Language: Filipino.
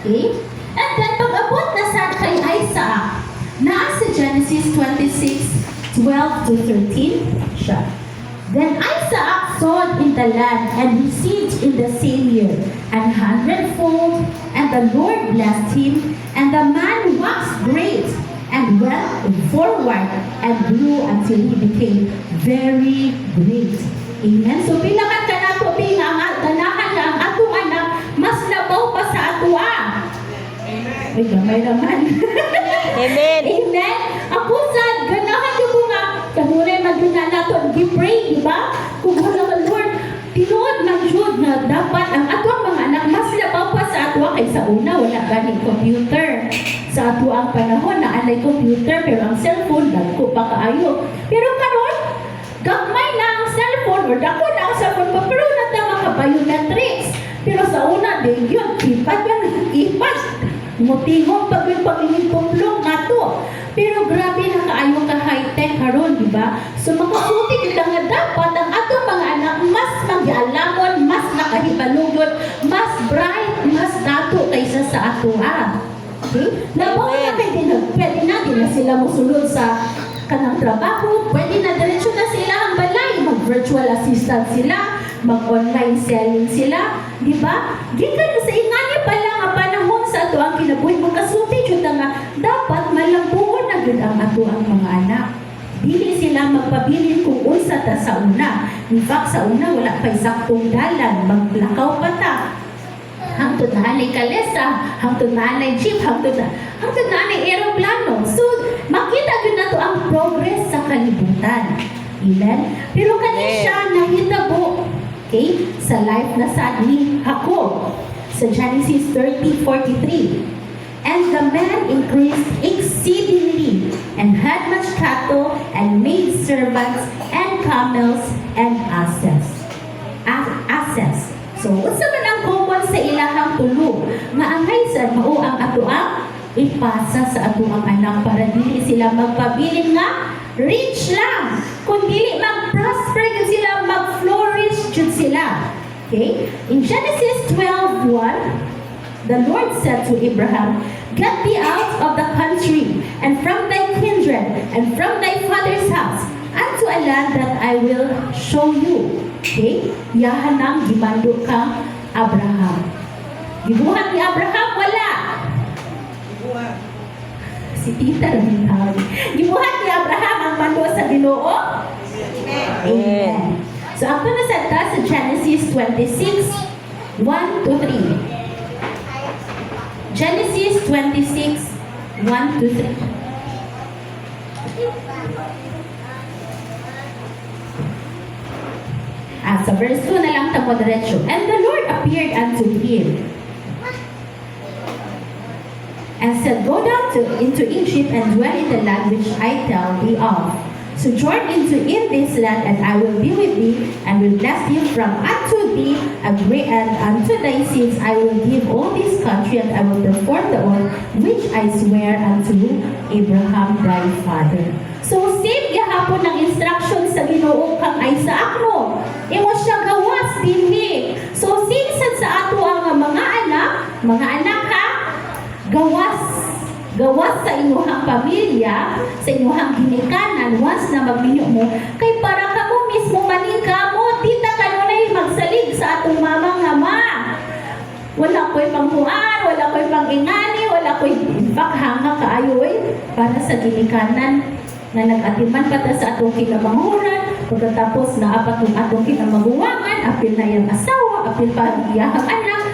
Okay? And then, pag-abot na sa kay Isaac, na sa Genesis 26:12 to 13 siya. Then Isaac sowed in the land and received in the same year an 100-fold, and the Lord blessed him, and the man waxed great and went forward and grew until he became very great. Amen. So bilangan ka na ito, ganahan ka ang atong anak, mas labaw pa sa atua. Ay, gamay naman. Amen. Amen. Ako sa ganahan ko po nga, kanunay magduna nato, gi-pray, di ba? Kung wala ka, Lord, tinuod ng Jud na dapat ang atong mga anak mas labaw pa sa atwa kaysa una, wala ganing computer. Sa ato ang panahon na anay computer, pero ang cellphone, dagko pa kaayo. Pero karon, gagmay na ang cellphone, or dako na ang cellphone, pero natama ka biometrics. Pero sa una, din yun, ipat yan, ipat. Mutingong pag yung pagingin-tumplong ato. Pero grabe na kaayo ka high-tech karon, di ba? So makasuti kita nga dapat ang atong mga anak mas mag-alamon, mas nakahibalugod, mas bright, mas dato kaysa sa ato. Okay? Labaw na pwede na din na sila musulod sa kanang trabaho, pwede na diretso na sila ang balay, mag-virtual assistant sila, mag-online selling sila, di ba? Gikan sa ingani pa lang ang panahon sa ato ang kinabuhi mo kasulti jud nga dapat malambuon na gud ang ato ang mga anak. Dili sila magpabilin kung unsa ta sa una. In fact, sa una wala pa saktong dalan, maglakaw pa ta. Hangtod na anay kalesa, hangtod na anay jeep, hangtod na anay aeroplano. So, makita yun na to ang progress sa kalibutan. Amen? Pero kani siya nahitabo, okay, sa life na sa ni Jacob. Sa Genesis 30:43. And the man increased exceedingly, and had much cattle, and maid servants, and camels, and asses. So, unsa man ang common sa ilahang tulo? Nga ang haysan mao ang atoang ipasa sa atoang anak para dili sila magpabilin nga rich lang. Kung dili mag-prosper yun sila, mag-flourish yun sila. Okay? In Genesis 12:1, the Lord said to Abraham, "Get thee out of the country, and from thy kindred, and from thy father's house, unto a land that I will show you." Okay? Yahan ang gimando kang Abraham. Gibuhat ni Abraham, wala. Si Tita rin tawag. Gibuhat ni Abraham ang mando sa Ginoo. Amen. So, ako na sa Genesis 26:1 to 3. Genesis 26:1 to 3. Sa verse 2 na lang tamo diretso. And the Lord appeared unto him and said, "Go down into Egypt and dwell in the land which I tell thee of. Sojourn in this land, and I will be with thee, and will bless thee from unto thee a great, and unto thy seeds I will give all this country, and I will perform the oath which I swear unto Abraham thy father." So, same gihapon ng instruction sa Ginoo kang Isaac, no? Imo siya gawas dinhi. So, since sa ato ang mga anak ha, gawas sa inyong pamilya, sa inyong ginikanan, once na magminyo mo, kay para ka mo mismo manika mo, tita kanunay magsalig sa atong mamang ama. Wala ko'y panghuan, wala ko'y pangingani, wala ko'y hanga kaayoy para sa ginikanan na nag-atiman pa ta sa atong kinamanghuran, pagkatapos na apat ng atong kinamaguwangan, apil na yung asawa, apil pa iyahang anak,